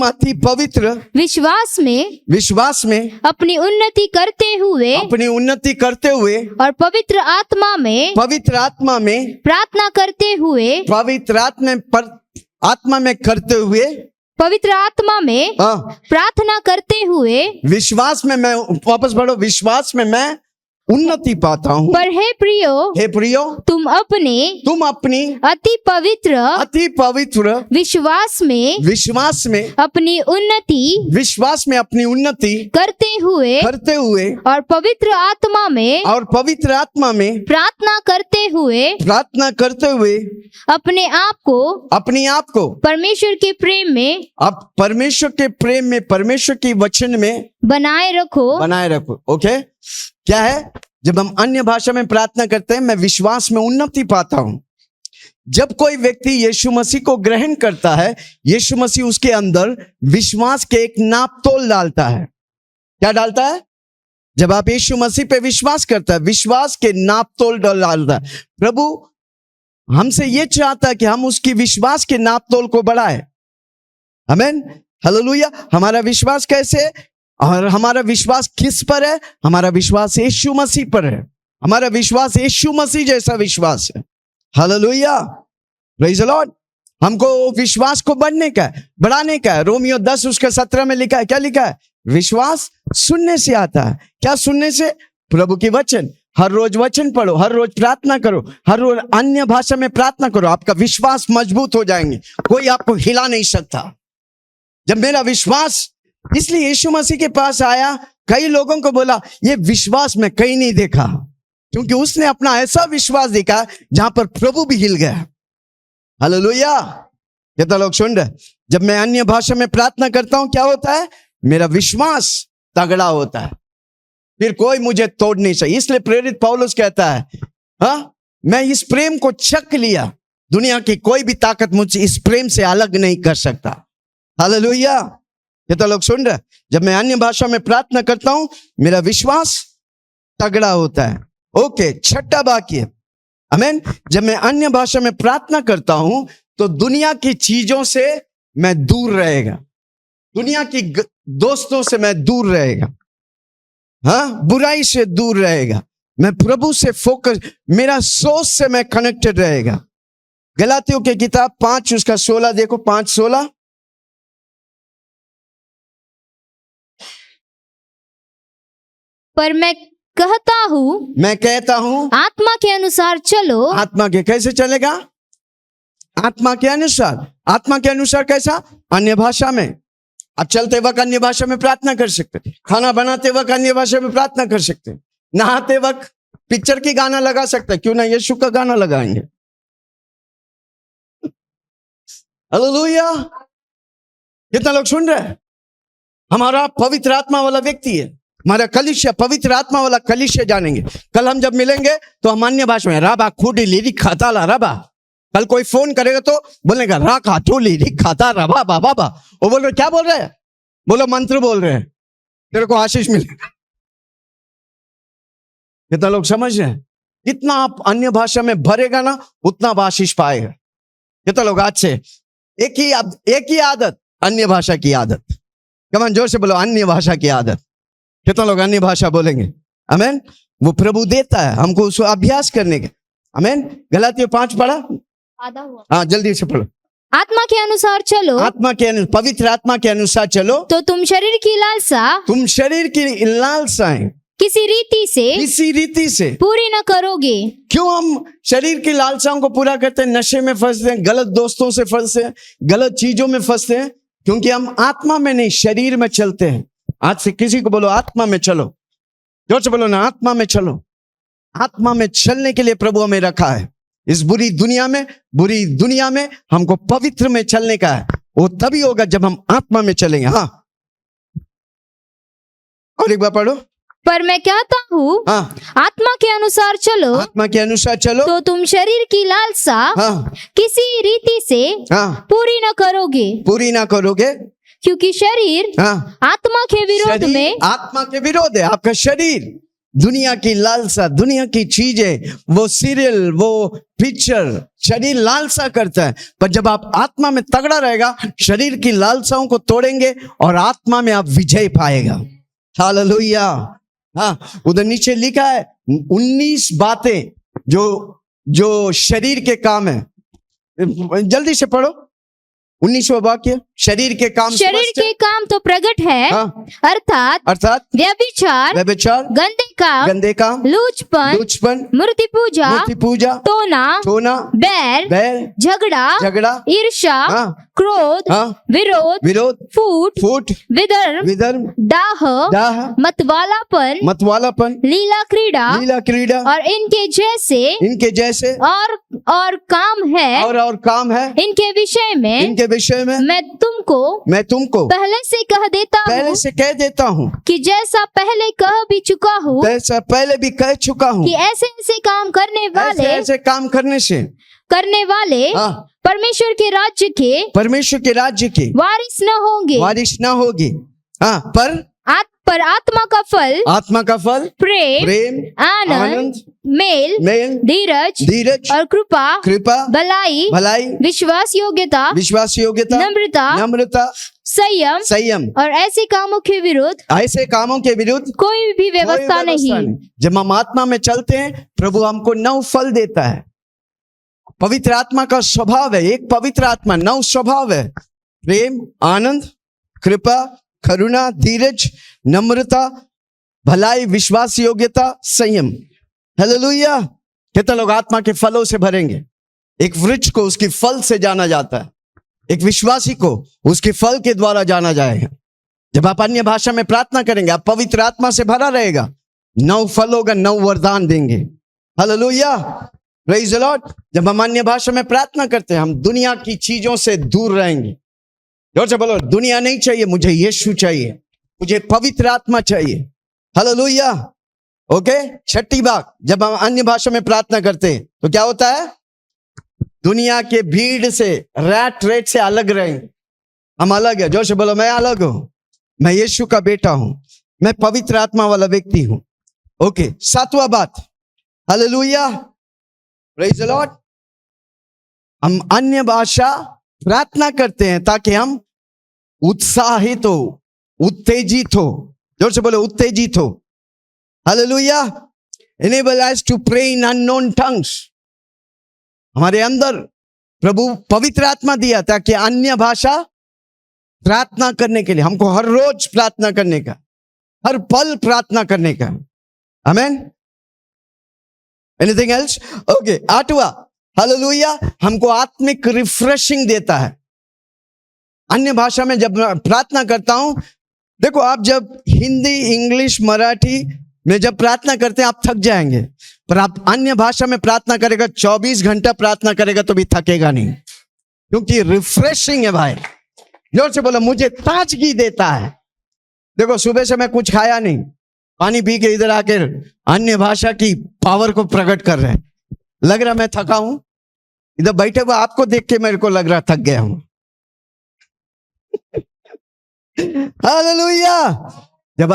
अति पवित्र विश्वास में अपनी उन्नति करते हुए और पवित्र आत्मा में प्रार्थना करते हुए, प्रार्थना करते हुए, विश्वास में मैं, वापस बढ़ो, विश्वास में मैं उन्नति पाता हूँ। पर हे प्रियो, तुम अपनी अति पवित्र विश्वास में अपनी उन्नति करते हुए और पवित्र आत्मा में प्रार्थना करते हुए अपने आप को परमेश्वर के प्रेम में, परमेश्वर के वचन में बनाए रखो। ओके, क्या है? जब हम अन्य भाषा में प्रार्थना करते हैं, मैं विश्वास में उन्नति पाता हूं। जब कोई व्यक्ति यीशु मसीह को ग्रहण करता है, यीशु मसीह उसके अंदर विश्वास के एक नापतोल डालता है। क्या डालता है? जब आप यीशु मसीह पे विश्वास करता है, विश्वास के नापतोल डालता है। प्रभु हमसे ये चाहता है कि हम उसकी विश्वास के नापतोल को बढ़ाए। आमीन, हालेलुया। हमारा विश्वास कैसे? और हमारा विश्वास किस पर है? हमारा विश्वास यीशु मसीह पर है। हमारा विश्वास यीशु मसीह जैसा विश्वास है। Hallelujah, praise the Lord. हमको विश्वास को बढ़ने का है, बढ़ाने का है। रोमियो 10 उसके 17 में लिखा है, क्या लिखा है? विश्वास सुनने से आता है। क्या सुनने से? प्रभु की वचन। हर रोज वचन पढ़ो, हर रोज प्रार्थना करो, हर रोज अन्य भाषा में प्रार्थना करो, आपका विश्वास मजबूत हो जाएंगे। कोई आपको हिला नहीं सकता। जब मेरा विश्वास, इसलिए यीशु मसीह के पास आया, कई लोगों को बोला ये विश्वास मैं कहीं नहीं देखा, क्योंकि उसने अपना ऐसा विश्वास देखा जहां पर प्रभु भी हिल गया। हालेलुया, कितना लोग सुन रहे? जब मैं अन्य भाषा में प्रार्थना करता हूं, क्या होता है? मेरा विश्वास तगड़ा होता है, फिर कोई मुझे तोड़ नहीं सकता। इसलिए प्रेरित पौलुस कहता है, हाँ, मैं इस प्रेम को चख लिया, दुनिया की कोई भी ताकत मुझसे इस प्रेम से अलग नहीं कर सकता। हालेलुया, कितना लोग सुन रहे? जब मैं अन्य भाषा में प्रार्थना करता हूं, मेरा विश्वास तगड़ा होता है। ओके, छठा वाक्य, आमीन। जब मैं अन्य भाषा में प्रार्थना करता हूं तो दुनिया की चीजों से मैं दूर रहेगा, दुनिया की दोस्तों से मैं दूर रहेगा, हाँ, बुराई से दूर रहेगा। मैं प्रभु से फोकस, मेरा सोच से मैं कनेक्टेड रहेगा। गलातियों की किताब 5 उसका 16 देखो, 5:16। पर मैं कहता हूँ आत्मा के अनुसार चलो। आत्मा के कैसे चलेगा? आत्मा के अनुसार। आत्मा के अनुसार कैसा? अन्य भाषा में। आप चलते वक्त अन्य भाषा में प्रार्थना कर सकते, खाना बनाते वक्त अन्य भाषा में प्रार्थना कर सकते, नहाते वक्त पिक्चर की गाना लगा सकते, क्यों ना यीशु का गाना लगाएंगे। हालेलुया, कितना लोग सुन रहे हैं? हमारा पवित्र आत्मा वाला व्यक्ति है, हमारा कलीसिया पवित्र आत्मा वाला कलीसिया जानेंगे। कल हम जब मिलेंगे तो हम अन्य भाषा में राबा खूडी लिरी खाताला रबा। कल कोई फोन करेगा तो बोलेगा रा खाटू लिरी खाता रबा बाबा बा। वो बोल रहे क्या बोल रहे हैं? बोलो मंत्र बोल रहे हैं, तेरे को आशीष मिलेगा। कितना लोग समझ रहे हैं? जितना आप अन्य भाषा में भरेगा ना, उतना आशीष पाएगा। कितना लोग आज से एक ही आदत, अन्य भाषा की आदत। कमान जोर से बोलो, अन्य भाषा की आदत। कितना लोग अन्य भाषा बोलेंगे? आमीन। वो प्रभु देता है हमको उसको अभ्यास करने के। आमीन। गलातियों 5 पढ़ा, आधा हुआ। हाँ, जल्दी से पढ़ो। आत्मा के अनुसार चलो, आत्मा के पवित्र आत्मा के अनुसार चलो, तो तुम शरीर की लालसाएं किसी रीति से पूरी न करोगे। क्यों हम शरीर की लालसाओं को पूरा करते हैं? नशे में फंसते हैं, गलत दोस्तों से फंसते हैं, गलत चीजों में फंसते हैं, क्योंकि हम आत्मा में नहीं शरीर में चलते हैं। आज से किसी को बोलो आत्मा में चलो, जोर से बोलो ना, आत्मा में चलो। आत्मा में चलने के लिए प्रभु हमें रखा है। इस बुरी दुनिया में हमको पवित्र में चलने का है। वो तभी होगा जब हम आत्मा में चलेंगे। हाँ, और एक बार पढ़ो। पर मैं कहता हूँ, हाँ, आत्मा के अनुसार चलो, तो तुम शरीर की लालसा, हाँ, किसी रीति से, हाँ, पूरी न करोगे, क्योंकि शरीर, हाँ, आत्मा के विरोध है। आपका शरीर दुनिया की लालसा, दुनिया की चीजें, वो सीरियल, वो पिक्चर, शरीर लालसा करता है। पर जब आप आत्मा में तगड़ा रहेगा, शरीर की लालसाओं को तोड़ेंगे और आत्मा में आप विजय पाएगा। हालेलुया। हाँ, उधर नीचे लिखा है 19 बातें जो शरीर के काम है। जल्दी से पढ़ो, 19वां वाक्य, शरीर के काम शरीर स्पष्ट है। के काम तो प्रकट है, हाँ। अर्थात व्यभिचार, गंदे काम, लूचपन, मूर्ति पूजा, टोना, बैर, झगड़ा, ईर्ष्या, क्रोध, विरोध, फूट, विधर्म, दाह, मतवालापन, लीला क्रीड़ा और इनके जैसे और काम है इनके विषय में मैं तुमको पहले से कह देता हूँ कि जैसा पहले भी कह चुका हूँ कि ऐसे काम करने वाले परमेश्वर के राज्य के वारिस न होंगे। हाँ, पर आत्मा का फल प्रेम, आनंद, मेल, धीरज और कृपा, भलाई, विश्वास योग्यता, नम्रता, संयम और ऐसे कामों के विरुद्ध कोई भी व्यवस्था नहीं। जब हम आत्मा में चलते हैं, प्रभु हमको 9 फल देता है। पवित्र आत्मा का स्वभाव है, एक पवित्र आत्मा 9 स्वभाव है। प्रेम, आनंद, कृपा, करुणा, धीरज, नम्रता, भलाई, विश्वास योग्यता, संयम। हालेलुया। कितने लोग आत्मा के फलों से भरेंगे? एक वृक्ष को उसके फल से जाना जाता है, एक विश्वासी को उसके फल के द्वारा जाना जाएगा। जब आप अन्य भाषा में प्रार्थना करेंगे, आप पवित्र आत्मा से भरा रहेगा, 9 फल होगा, 9 वरदान देंगे। Hallelujah, praise the Lord. जब हम अन्य भाषा में प्रार्थना करते हैं, हम दुनिया की चीजों से दूर रहेंगे। जोर से बोलो, दुनिया नहीं चाहिए मुझे, यीशु चाहिए, मुझे पवित्र आत्मा चाहिए। हालेलुया। ओके, छठी बात, जब हम अन्य भाषा में प्रार्थना करते हैं तो क्या होता है? दुनिया के भीड़ से, रैट रेट से अलग रहेंगे। हम अलग है। जोर से बोलो, मैं अलग हूं, मैं यीशु का बेटा हूं, मैं पवित्र आत्मा वाला व्यक्ति हूं। ओके, 7वां बात, हालेलुया, प्रेज द लॉर्ड। हम अन्य भाषा प्रार्थना करते हैं ताकि हम उत्साहित हो, उत्तेजित हो। जोर से बोलो, उत्तेजित हो। Hallelujah. Enable us to pray in unknown tongues। हमारे अंदर प्रभु पवित्र आत्मा दिया ताकि अन्य भाषा प्रार्थना करने के लिए, हमको हर रोज प्रार्थना करने का, हर पल प्रार्थना करने का। आमेन। Anything else? ओके, 8वां, हालेलुया, हमको आत्मिक रिफ्रेशिंग देता है। अन्य भाषा में जब प्रार्थना करता हूं, देखो, आप जब हिंदी, इंग्लिश, मराठी में जब प्रार्थना करते हैं आप थक जाएंगे, पर आप अन्य भाषा में प्रार्थना करेगा, 24 घंटा प्रार्थना करेगा तो भी थकेगा नहीं, क्योंकि रिफ्रेशिंग है भाई। जोर से बोलो, मुझे ताजगी देता है। देखो, सुबह से मैं कुछ खाया नहीं, पानी पी के इधर आकर अन्य भाषा की पावर को प्रकट कर रहे हैं। लग रहा मैं थका हूं, इधर बैठे हुए आपको देख के मेरे को लग रहा थक गया हूं। हालेलुया। जब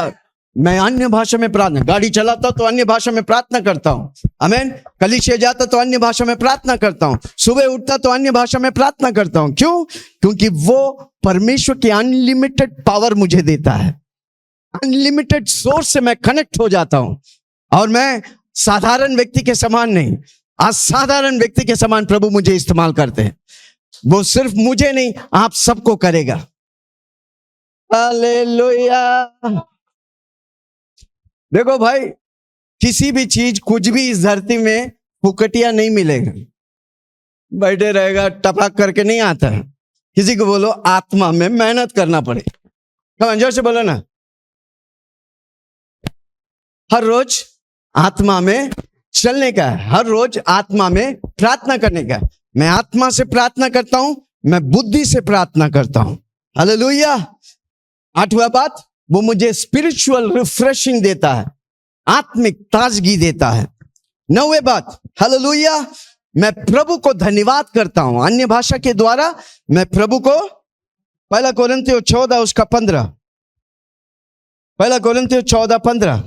मैं अन्य भाषा में प्रार्थना, गाड़ी चलाता तो अन्य भाषा में प्रार्थना करता हूं। आमीन। कलीसिया जाता तो अन्य भाषा में प्रार्थना करता हूं। सुबह उठता तो अन्य भाषा में प्रार्थना करता हूं। क्यों? क्योंकि वो परमेश्वर की अनलिमिटेड पावर मुझे देता है। अनलिमिटेड सोर्स से मैं कनेक्ट हो जाता हूं, और मैं साधारण व्यक्ति के समान नहीं, असाधारण व्यक्ति के समान प्रभु मुझे इस्तेमाल करते हैं। वो सिर्फ मुझे नहीं, आप सबको करेगा। हालेलुया। देखो भाई, किसी भी चीज, कुछ भी इस धरती में फुकटिया नहीं मिलेगा, बैठे रहेगा, टपक करके नहीं आता है। किसी को बोलो आत्मा में मेहनत करना पड़े। जोर से बोलो ना, हर रोज आत्मा में चलने का है, हर रोज आत्मा में प्रार्थना करने का है। मैं आत्मा से प्रार्थना करता हूं, मैं बुद्धि से प्रार्थना करता हूं। हालेलुया। 8वां बात, वो मुझे स्पिरिचुअल रिफ्रेशिंग देता है, आत्मिक ताजगी देता है। 9वें बात, हालेलुया, मैं प्रभु को धन्यवाद करता हूं अन्य भाषा के द्वारा। मैं प्रभु को, 1 कोरिन्थियों 14 उसका 15, 1 कोरिन्थियों 14:15।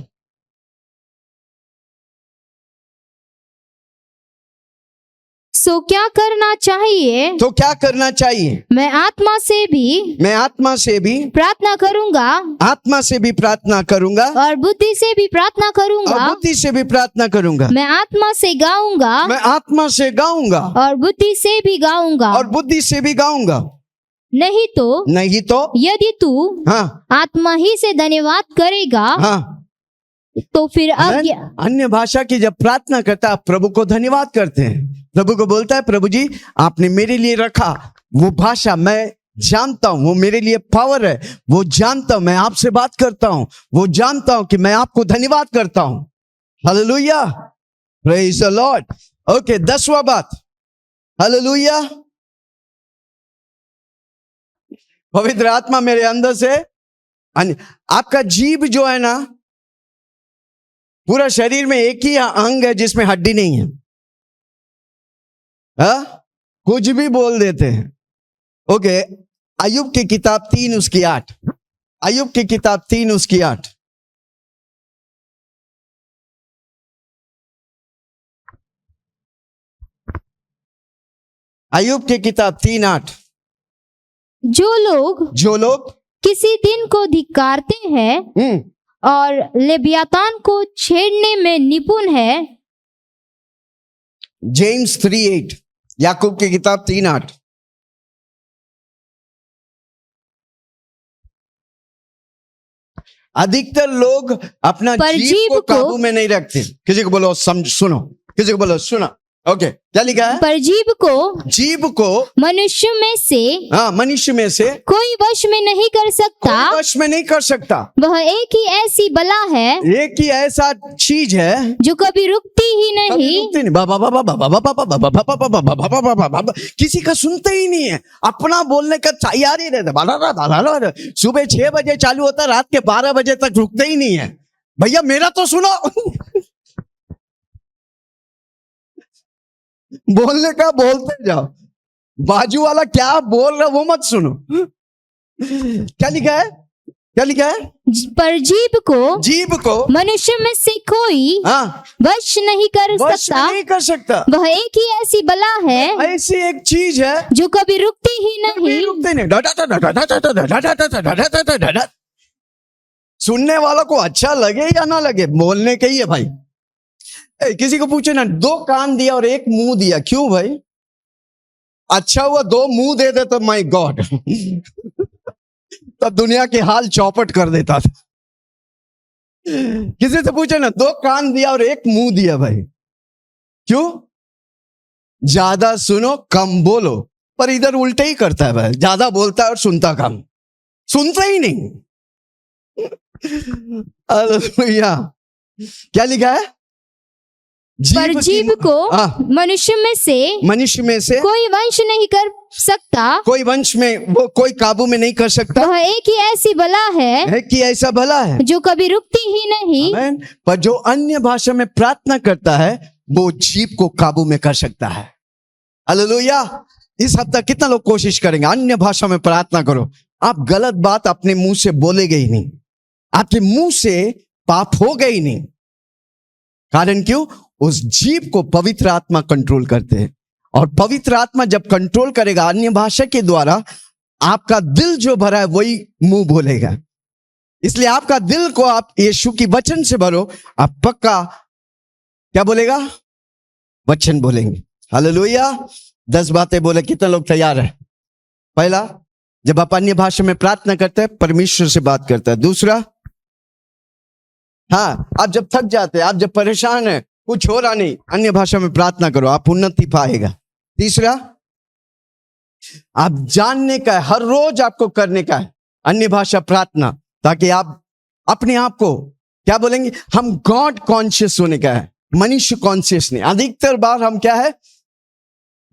सो क्या करना चाहिए? तो क्या करना चाहिए? मैं आत्मा से भी प्रार्थना करूंगा, आत्मा से भी प्रार्थना करूंगा, और बुद्धि से भी प्रार्थना करूंगा, और बुद्धि से भी प्रार्थना करूंगा। मैं आत्मा से गाऊंगा, मैं आत्मा से गाऊंगा, और बुद्धि से भी गाऊंगा, और बुद्धि से भी गाऊंगा। नहीं तो यदि तू आत्मा ही से धन्यवाद करेगा तो फिर अन्य भाषा की जब प्रार्थना करता है प्रभु को धन्यवाद करते हैं। प्रभु को बोलता है प्रभु जी आपने मेरे लिए रखा वो भाषा, मैं जानता हूं वो मेरे लिए पावर है, वो जानता हूं मैं आपसे बात करता हूं, वो जानता हूं कि मैं आपको धन्यवाद करता हूं। Hallelujah, praise the lord. Okay, 10वां बात, हालेलुया, पवित्र आत्मा मेरे अंदर से आपका जीभ जो है ना, पूरा शरीर में एक ही अंग है जिसमें हड्डी नहीं है। कुछ भी बोल देते हैं। ओके, अय्यूब की किताब 3 उसकी 8, अय्यूब की किताब 3 उसकी 8। अय्यूब की किताब 3:8। जो लोग किसी दिन को धिक्कारते हैं और लेवियातान को छेड़ने में निपुण है। जेम्स 3:8, याकूब की किताब 3:8। अधिकतर लोग अपना जीभ को काबू में नहीं रखते। किसी को बोलो सुनो, किसी को बोलो सुनो। ओके, क्या लिखा है? पर जीभ को मनुष्य में से कोई वश में नहीं कर सकता, वश में नहीं कर सकता। वह एक ही ऐसी बला है, एक ही ऐसा चीज है जो कभी रुकती ही नहीं। किसी का सुनते ही नहीं है, अपना बोलने का तैयार ही रहता। सुबह 6 बजे चालू होता, रात के 12 बजे तक रुकते ही नहीं है। भैया मेरा तो सुनो। बोलने का बोलते जाओ, बाजू वाला क्या बोल रहा वो मत सुनो। क्या लिखा है? क्या लिखा है? पर जीभ को मनुष्य में से कोई वश नहीं कर सकता। वह एक ही ऐसी बला है, ऐसी एक चीज है जो कभी रुकती ही नहीं। सुनने वालों को अच्छा लगे या ना लगे, बोलने के ही है भाई। किसी को पूछे ना, 2 कान दिया और 1 मुंह दिया, क्यों भाई? अच्छा हुआ 2 मुंह दे दे तो माय गॉड तो दुनिया के हाल चौपट कर देता था। किसी से पूछे ना, 2 कान दिया और 1 मुंह दिया भाई, क्यों? ज्यादा सुनो कम बोलो। पर इधर उल्टे ही करता है भाई, ज्यादा बोलता है और सुनता कम, सुनता ही नहीं। हालेलुया। क्या लिखा है? पर जीभ को मनुष्य में से कोई वंश नहीं कर सकता, कोई वंश में वो कोई काबू में नहीं कर सकता। वह एक ही ऐसी बला है, एक ही ऐसा भला है जो कभी रुकती ही नहीं। पर जो अन्य भाषा में प्रार्थना करता है वो जीभ को काबू में कर सकता है। हालेलुया। इस हफ्ते कितना लोग कोशिश करेंगे अन्य भाषा में प्रार्थना करो, आप गलत बात अपने मुंह से बोलेगे ही नहीं, आपके मुंह से पाप होगा ही नहीं। कारण क्यों? उस जीभ को पवित्र आत्मा कंट्रोल करते हैं, और पवित्र आत्मा जब कंट्रोल करेगा अन्य भाषा के द्वारा, आपका दिल जो भरा है वही मुंह बोलेगा। इसलिए आपका दिल को आप यीशु की वचन से भरो, आप पक्का क्या बोलेगा? वचन बोलेंगे। हालेलुया। 10 बातें बोले, कितने लोग तैयार है? पहला, जब आप अन्य भाषा में प्रार्थना करते हैं परमेश्वर से बात करता है। दूसरा, हाँ, आप जब थक जाते हैं, आप जब परेशान है, कुछ हो रहा नहीं, अन्य भाषा में प्रार्थना करो, आप उन्नति पाएगा। तीसरा, आप जानने का है, हर रोज आपको करने का है अन्य भाषा प्रार्थना, ताकि आप अपने आप को क्या बोलेंगे? हम गॉड कॉन्शियस होने का है, मनुष्य कॉन्शियस नहीं। अधिकतर बार हम क्या है?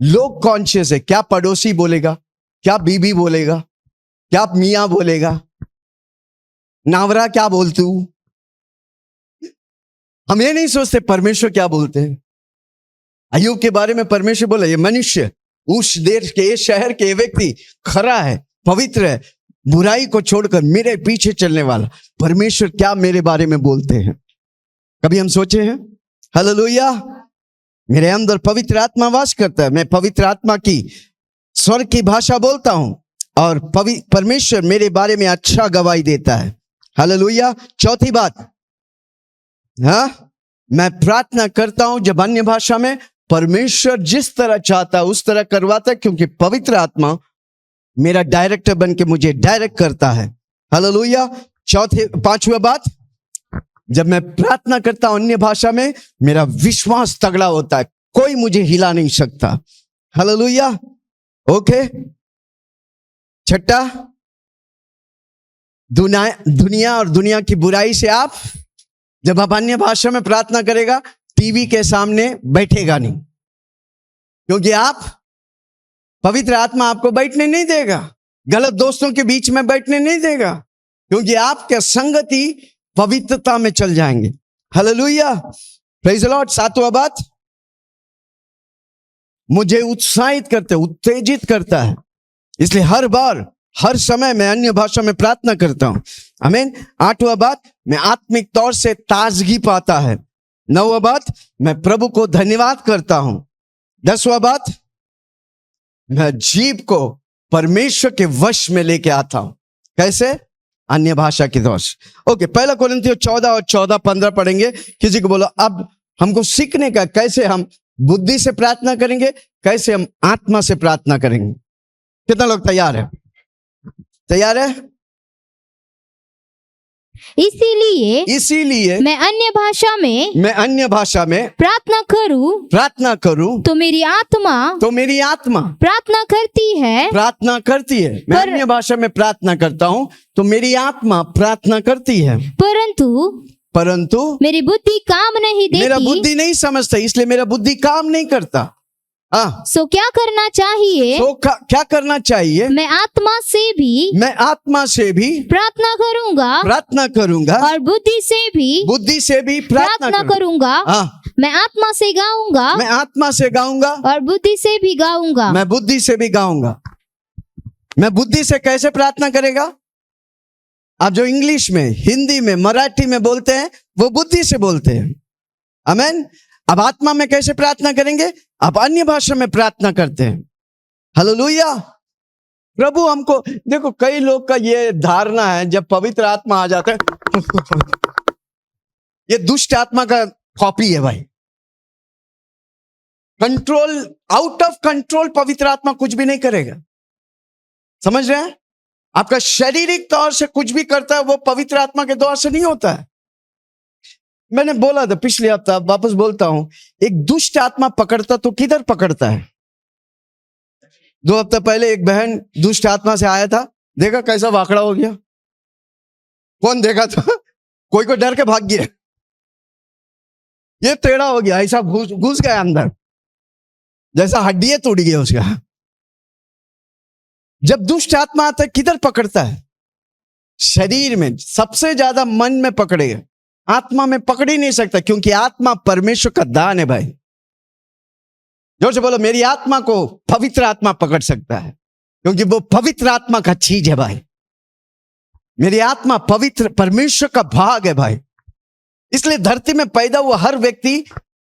लोग कॉन्शियस है। क्या पड़ोसी बोलेगा, क्या बीबी बोलेगा, क्या मियां बोलेगा, नावरा क्या बोलतू। हम ये नहीं सोचते परमेश्वर क्या बोलते हैं। अय्यूब के बारे में परमेश्वर बोला, ये मनुष्य, उस देश के, इस शहर के व्यक्ति खरा है, पवित्र है, बुराई को छोड़कर मेरे पीछे चलने वाला। परमेश्वर क्या मेरे बारे में बोलते हैं? कभी हम सोचे हैं? हालेलुया। मेरे अंदर पवित्र आत्मा वास करता है, मैं पवित्र आत्मा की स्वर की भाषा बोलता हूं, और परमेश्वर मेरे बारे में अच्छा गवाही देता है। हालेलुया। चौथी बात, हाँ, मैं प्रार्थना करता हूं जब अन्य भाषा में, परमेश्वर जिस तरह चाहता है उस तरह करवाता है, क्योंकि पवित्र आत्मा मेरा डायरेक्टर बन के मुझे डायरेक्ट करता है। हालेलुया। पांचवा बात, जब मैं प्रार्थना करता हूं अन्य भाषा में, मेरा विश्वास तगड़ा होता है, कोई मुझे हिला नहीं सकता। हालेलुया। ओके। छठा, दुनिया और दुनिया की बुराई से आप, जब आप अन्य भाषा में प्रार्थना करेगा, टीवी के सामने बैठेगा नहीं, क्योंकि आप, पवित्र आत्मा आपको बैठने नहीं देगा, गलत दोस्तों के बीच में बैठने नहीं देगा, क्योंकि आपके संगति पवित्रता में चल जाएंगे। हालेलुया। Praise the Lord. सातवां बात, मुझे उत्साहित करते, उत्तेजित करता है, इसलिए हर बार, हर समय मैं अन्य भाषा में प्रार्थना करता हूं। आमीन। आठवां बात, मैं आत्मिक तौर से ताजगी पाता है। नौवां बात, मैं प्रभु को धन्यवाद करता हूं। 10वां बात, मैं जीभ को परमेश्वर के वश में लेके आता हूं। कैसे? अन्य भाषा की दोष। ओके, पहला कोरिन्थियों 14 और 14-15 पढ़ेंगे। किसी को बोलो, अब हमको सीखने का, कैसे हम बुद्धि से प्रार्थना करेंगे, कैसे हम आत्मा से प्रार्थना करेंगे। कितना लोग तैयार है? तैयार है? इसीलिए मैं अन्य भाषा में प्रार्थना करूं तो मेरी आत्मा प्रार्थना करती है। मैं अन्य भाषा में प्रार्थना करता हूं तो मेरी आत्मा प्रार्थना करती है, परंतु मेरी बुद्धि काम नहीं देती। मेरा बुद्धि नहीं समझता, इसलिए मेरा बुद्धि काम नहीं करता। सो क्या करना चाहिए? क्या करना चाहिए? मैं आत्मा से भी प्रार्थना करूंगा और बुद्धि से भी प्रार्थना करूंगा। मैं आत्मा से गाऊंगा और बुद्धि से भी गाऊंगा। मैं बुद्धि से भी गाऊंगा। मैं बुद्धि से कैसे प्रार्थना करेगा? आप जो इंग्लिश में, हिंदी में, मराठी में बोलते हैं, वो बुद्धि से बोलते हैं। आमीन। अब आत्मा में कैसे प्रार्थना करेंगे? आप अन्य भाषा में प्रार्थना करते हैं। हालेलुया। प्रभु हमको, देखो कई लोग का ये धारणा है, जब पवित्र आत्मा आ जाता है, ये दुष्ट आत्मा का कॉपी है भाई। कंट्रोल, आउट ऑफ कंट्रोल पवित्र आत्मा कुछ भी नहीं करेगा। समझ रहे हैं? आपका शारीरिक तौर से कुछ भी करता है, वो पवित्र आत्मा के द्वार से नहीं होता है। मैंने बोला था पिछले हफ्ता, वापस बोलता हूं, एक दुष्ट आत्मा पकड़ता तो किधर पकड़ता है? 2 हफ्ता पहले एक बहन दुष्ट आत्मा से आया था, देखा कैसा वाकड़ा हो गया। कौन देखा था? कोई डर के भाग गया, ये टेढ़ा हो गया, ऐसा घुस गया अंदर, जैसा हड्डी टूट गया उसका। जब दुष्ट आत्मा आता है किधर पकड़ता है? शरीर में, सबसे ज्यादा मन में पकड़ेगा, आत्मा में पकड़ ही नहीं सकता, क्योंकि आत्मा परमेश्वर का दान है भाई। जोर से बोलो, मेरी आत्मा को पवित्र आत्मा पकड़ सकता है, क्योंकि वो पवित्र आत्मा का चीज है भाई। मेरी आत्मा पवित्र परमेश्वर का भाग है भाई। इसलिए धरती में पैदा हुआ हर व्यक्ति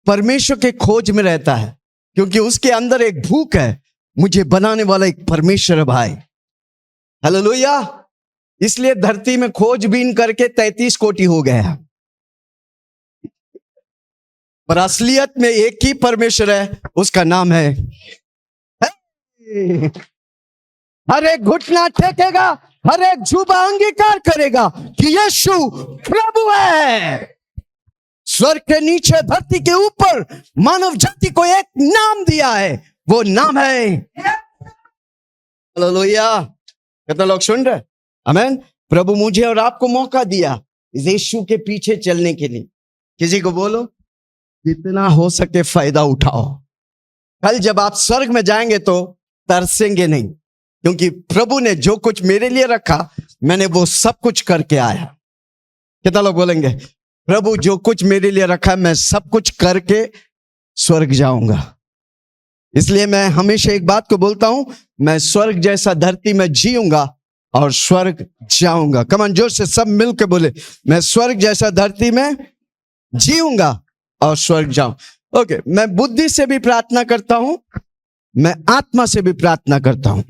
परमेश्वर के खोज में रहता है, क्योंकि उसके अंदर एक भूख है, मुझे बनाने वाला एक परमेश्वर है भाई। हालेलुया। इसलिए धरती में खोजबीन करके 33 कोटि हो गया, पर असलियत में एक ही परमेश्वर है, उसका नाम है। हर एक घुटना टेकेगा, हर एक जुबान अंगीकार करेगा कि यीशु प्रभु है। स्वर्ग के नीचे, धरती के ऊपर मानव जाति को एक नाम दिया है, वो नाम है। हालेलुया। कितना लोग सुन रहे? आमीन। प्रभु मुझे और आपको मौका दिया यीशु के पीछे चलने के लिए। किसी को बोलो, जितना हो सके फायदा उठाओ। कल जब आप स्वर्ग में जाएंगे तो तरसेंगे नहीं, क्योंकि प्रभु ने जो कुछ मेरे लिए रखा, मैंने वो सब कुछ करके आया। कितना लोग बोलेंगे, प्रभु जो कुछ मेरे लिए रखा, मैं सब कुछ करके स्वर्ग जाऊंगा। इसलिए मैं हमेशा एक बात को बोलता हूं, मैं स्वर्ग जैसा धरती में जीऊंगा और स्वर्ग जाऊंगा। कमान, जोर से सब मिलकर बोले, मैं स्वर्ग जैसा धरती में जीऊंगा और स्वर्ग जाऊं। ओके, मैं बुद्धि से भी प्रार्थना करता हूं, मैं आत्मा से भी प्रार्थना करता हूं।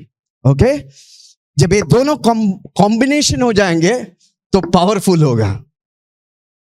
ओके, जब ये दोनों कॉम्बिनेशन हो जाएंगे तो पावरफुल होगा।